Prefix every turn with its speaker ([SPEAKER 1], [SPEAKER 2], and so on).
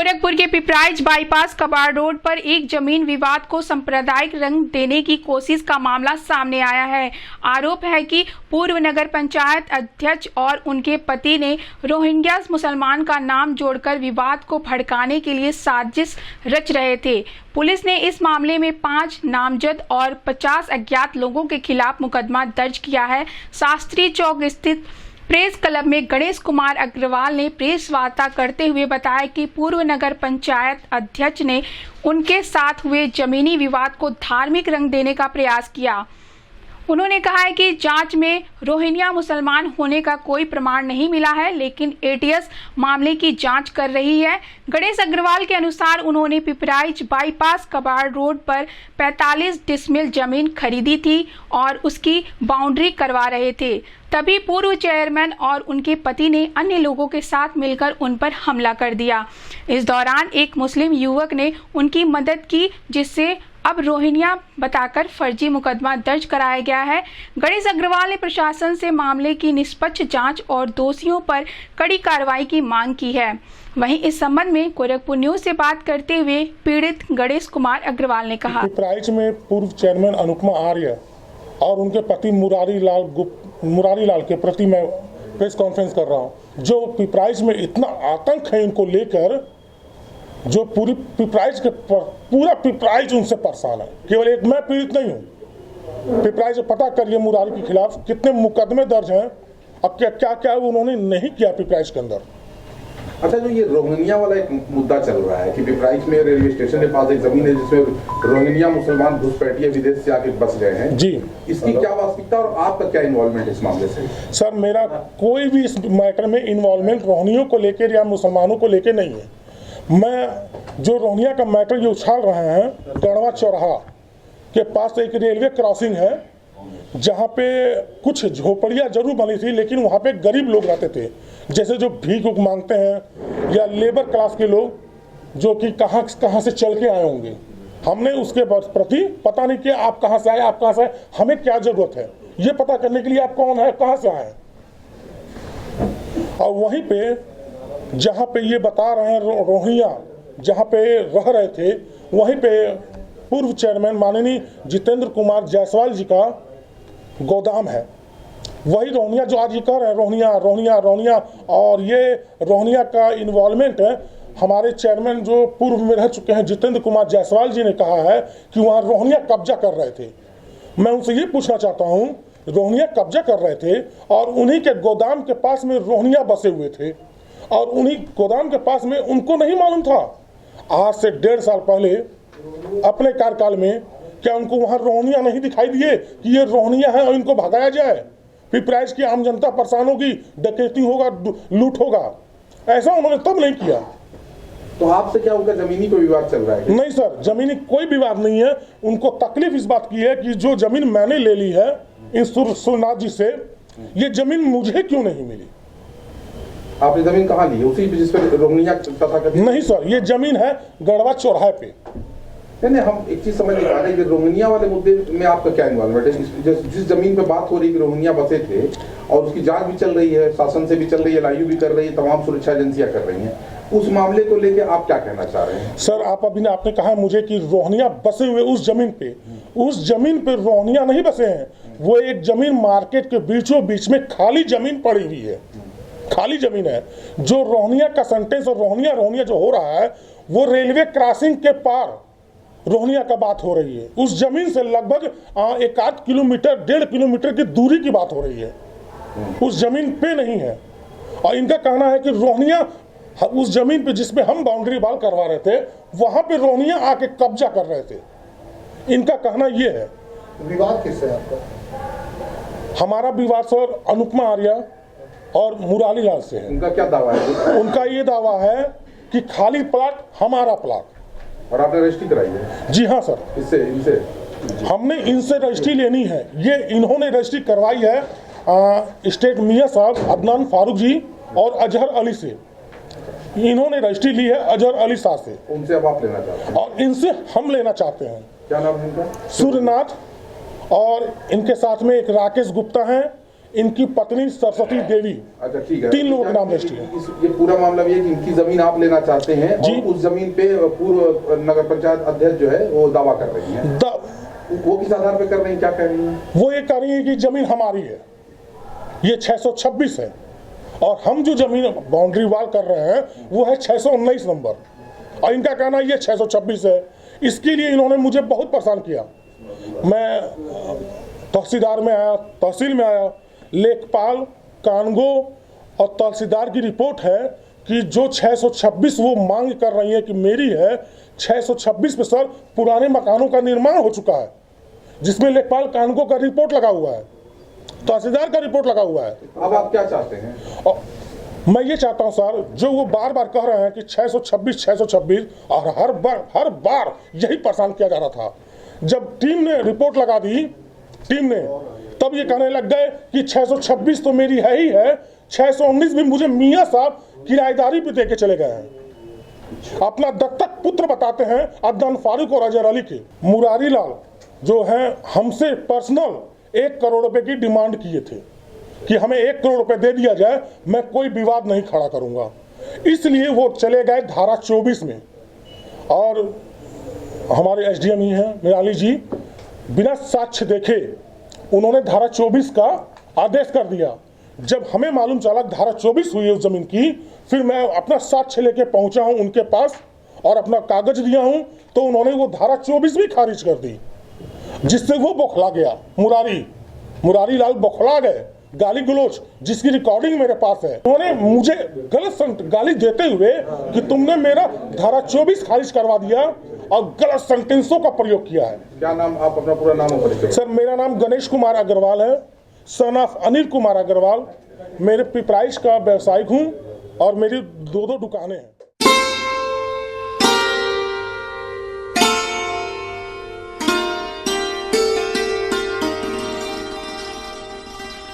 [SPEAKER 1] गोरखपुर के पिपराइच बाईपास कबाड़ रोड पर एक जमीन विवाद को सांप्रदायिक रंग देने की कोशिश का मामला सामने आया है। आरोप है कि पूर्व नगर पंचायत अध्यक्ष और उनके पति ने रोहिंग्या मुसलमान का नाम जोड़कर विवाद को भड़काने के लिए साजिश रच रहे थे। पुलिस ने इस मामले में 5 नामजद और 50 अज्ञात लोगों के खिलाफ मुकदमा दर्ज किया है। शास्त्री चौक स्थित प्रेस क्लब में गणेश कुमार अग्रवाल ने प्रेस वार्ता करते हुए बताया कि पूर्व नगर पंचायत अध्यक्ष ने उनके साथ हुए जमीनी विवाद को धार्मिक रंग देने का प्रयास किया। उन्होंने कहा है कि जांच में रोहिंग्या मुसलमान होने का कोई प्रमाण नहीं मिला है, लेकिन एटीएस मामले की जांच कर रही है। गणेश अग्रवाल के अनुसार उन्होंने पिपराइच बाईपास कबाड़ रोड पर 45 डिसमिल जमीन खरीदी थी और उसकी बाउंड्री करवा रहे थे। तभी पूर्व चेयरमैन और उनके पति ने अन्य लोगों के साथ मिलकर उन पर हमला कर दिया। इस दौरान एक मुस्लिम युवक ने उनकी मदद की, जिससे अब रोहिंग्या बताकर फर्जी मुकदमा दर्ज कराया गया है। गणेश अग्रवाल ने प्रशासन से मामले की निष्पक्ष जांच और दोषियों पर कड़ी कार्रवाई की मांग की है। वहीं इस संबंध में गोरखपुर न्यूज से बात करते हुए पीड़ित गणेश कुमार अग्रवाल ने कहा,
[SPEAKER 2] पिपराइच में पूर्व चेयरमैन अनुपमा आर्य और उनके पति मुरारी लाल के प्रति मैं प्रेस कॉन्फ्रेंस कर रहा हूँ। जो पिपराइच में इतना आतंक है इनको लेकर, जो पूरी पिपराइच के पूरा पिपराइच उनसे परेशान है। केवल एक मैं पीड़ित नहीं हूँ। पिपराइच पता करिए मुरारी के खिलाफ कितने मुकदमे दर्ज हैं और क्या क्या क्या उन्होंने नहीं किया पिपराइच के अंदर।
[SPEAKER 3] अच्छा, जो ये रोहिंग्या वाला एक मुद्दा चल रहा है कि पिपराइच में रेलवे स्टेशन के पास एक जमीन है जिसमें रोहिंग्या मुसलमान घुसपैठिए विदेश से आके बस गए हैं जी, इसकी क्या वास्तविकता और आपका क्या इन्वॉल्वमेंट इस मामले से? सर, मेरा कोई भी इस मैटर में इन्वॉल्वमेंट रोहिंग्यों को लेकर या मुसलमानों को लेकर नहीं है। मैं जो रोहिंग्या का मैटर ये उछाल रहे हैं, गढ़वा चौराहा के पास एक रेलवे क्रॉसिंग है जहाँ पे कुछ झोपड़ियाँ जरूर बनी थी, लेकिन वहाँ पे गरीब लोग रहते थे, जैसे जो भीख मांगते हैं या लेबर क्लास के लोग जो कि कहाँ से चल के आए होंगे। हमने उसके प्रति पता नहीं किया आप कहाँ से आए, आप कहाँ से आए, हमें क्या जरूरत है ये पता करने के लिए आप कौन है, कहाँ से आए। और वहीं पे जहाँ पे ये बता रहे हैं रोहिंग्या जहाँ पे रह रहे थे, वहीं पे पूर्व चेयरमैन माननीय जितेंद्र कुमार जायसवाल जी का गोदाम है। वही रोहिंग्या जो आज ये कह रहे हैं रोहिंग्या, और ये रोहिंग्या का इन्वॉल्वमेंट है। हमारे चेयरमैन जो पूर्व में रह चुके हैं जितेंद्र कुमार जायसवाल जी ने कहा है कि वहाँ रोहिंग्या कब्जा कर रहे थे। मैं उनसे ये पूछना चाहता हूँ, रोहिंग्या कब्जा कर रहे थे और उन्हीं के गोदाम के पास में रोहिंग्या बसे हुए थे और उन्हीं गोदाम के पास में उनको नहीं मालूम था आज से 1.5 साल पहले अपने कार्यकाल में, क्या उनको वहाँ रोहिंग्या नहीं दिखाई दिए कि ये रोहिंग्या है और इनको भगाया जाए? पिपराइच की आम जनता परेशान होगी, डकैती होगा, लूट होगा, ऐसा उन्होंने तब नहीं किया। तो आपसे क्या उनका जमीनी कोई विवाद चल रहा है?
[SPEAKER 2] नहीं सर, जमीनी कोई विवाद नहीं है। उनको तकलीफ इस बात की है कि जो जमीन मैंने ले ली है इन सुरनाथ जी से, ये जमीन मुझे क्यों नहीं मिली?
[SPEAKER 3] आपने जमीन कहाँ ली है? उसी जिस पर रोहिंग्या तथा
[SPEAKER 2] नहीं सर, ये जमीन है गढ़वा चौराहे पे।
[SPEAKER 3] नहीं, हम एक चीज समझ नहीं पा रहे कि रोहिंग्या वाले मुद्दे में आपका क्या इन्वॉल्वमेंट है? जिस जमीन पे बात हो रही है कि रोहिंग्या बसे थे और उसकी जांच भी चल रही है, शासन से भी चल रही है, लायू भी कर रही है, तमाम सुरक्षा एजेंसियां कर रही हैं, उस मामले को लेकर आप क्या कहना चाह रहे हैं?
[SPEAKER 2] सर, आपने कहा मुझे कि रोहिंग्या बसे हुए उस जमीन पे रोहिंग्या नहीं बसे हैं। वो एक जमीन मार्केट के बीचों बीच में खाली जमीन पड़ी हुई है, खाली जमीन है। जो रोहिंग्या का सेंटेंस और रोहिंग्या जो हो रहा है वो रेलवे क्रॉसिंग के पार रोहिंग्या का बात हो रही है। उस जमीन से लगभग 1-8 किलोमीटर 1.5 किलोमीटर की दूरी की बात हो रही है, उस जमीन पे नहीं है। और इनका कहना है कि रोहिंग्या उस जमीन पे जिसपे हम बाउंड्री वाल करवा रहे थे वहां पे रोहिंग्या आके कब्जा कर रहे थे। इनका कहना यह है।
[SPEAKER 3] विवाद किससे है आपका?
[SPEAKER 2] हमारा विवाद सर अनुपमा आर्य और मुरारी लाल से है।
[SPEAKER 3] उनका क्या दावा है?
[SPEAKER 2] उनका ये दावा है कि खाली प्लाट हमारा प्लाट,
[SPEAKER 3] और आपने रजिस्ट्री कराई है?
[SPEAKER 2] जी हाँ सर,
[SPEAKER 3] इनसे
[SPEAKER 2] हमने इनसे रजिस्ट्री लेनी है। ये इन्होंने रजिस्ट्री करवाई है स्टेट मियाँ साहब अदनान फारूक जी और अजहर अली से। इन्होंने रजिस्ट्री ली है अजहर अली साहब से।
[SPEAKER 3] उनसे अब आप लेना चाहते हैं?
[SPEAKER 2] और इनसे हम लेना चाहते हैं।
[SPEAKER 3] क्या नाम है इनका?
[SPEAKER 2] सूर्यनाथ, और इनके साथ में एक राकेश गुप्ता हैं, इनकी पत्नी सरस्वती देवी।
[SPEAKER 4] अच्छा ठीक है,
[SPEAKER 2] 3 लोगों के नाम रजिस्ट्री है।
[SPEAKER 4] ये पूरा मामला ये है कि इनकी जमीन आप लेना चाहते हैं
[SPEAKER 2] जी।
[SPEAKER 4] और उस जमीन पे पूर्व नगर पंचायत अध्यक्ष जो है वो दावा कर रही है। वो किस आधार पे कर रही है, क्या कह रही है?
[SPEAKER 2] वो ये कह रही है कि जमीन हमारी है, ये 626 है, और हम जो जमीन बाउंड्री वाल कर रहे हैं वो है 619 नंबर, और इनका कहना ये 626 है। इसके लिए इन्होंने मुझे बहुत परेशान किया। मैं तहसीलदार में आया, तहसील में आया, लेखपाल, कानगो और तहसीलदार की रिपोर्ट है कि जो 626 वो मांग कर रही है कि मेरी है, 626 पे सर पुराने मकानों का निर्माण हो चुका है, जिसमें लेखपाल कानगो का रिपोर्ट लगा हुआ है, तहसीलदार का रिपोर्ट लगा हुआ है।
[SPEAKER 4] अब आप क्या चाहते हैं?
[SPEAKER 2] और मैं ये चाहता हूं सर, जो वो बार बार कह रहे हैं कि 626 और हर बार यही परेशान किया जा रहा था। जब टीम ने रिपोर्ट लगा दी, तब ये कहने लग गए कि 626 तो मेरी है ही है, 619 भी मुझे मियां साहब किराएदारी पे दे के चले गए हैं। अपना दत्तक पुत्र बताते हैं अदनान फारूक और अजहर अली के। मुरारी लाल जो हैं हमसे पर्सनल 1 करोड़ रुपए की डिमांड किए थे कि हमें 1 करोड़ रुपए दे दिया जाए, मैं कोई विवाद नहीं खड़ा करूंगा। इसलिए वो चले गए धारा 24 में, और हमारे एसडीएम ही हैं निराली जी, बिना साक्ष्य देखे उन्होंने धारा 24 का आदेश कर दिया। जब हमें मालूम चला धारा 24 हुई है उस जमीन की, फिर मैं अपना साक्ष्य लेके पहुंचा हूं उनके पास और अपना कागज दिया हूं, तो उन्होंने वो धारा 24 भी खारिज कर दी, जिससे वो बौखला गया। मुरारी लाल बौखला गए, गाली गलोच, जिसकी रिकॉर्डिंग मेरे पास है। उन्होंने मुझे गलत गाली देते हुए कि तुमने मेरा धारा 24 खारिज करवा दिया और गलत सेंटेंसों का प्रयोग किया है।
[SPEAKER 4] क्या नाम, आप अपना पूरा नाम और परिचय?
[SPEAKER 2] सर मेरा नाम गणेश कुमार अग्रवाल है, सन ऑफ अनिल कुमार अग्रवाल। मेरे पिपराइश का व्यवसायिक हूँ और मेरी 2 दुकानें हैं।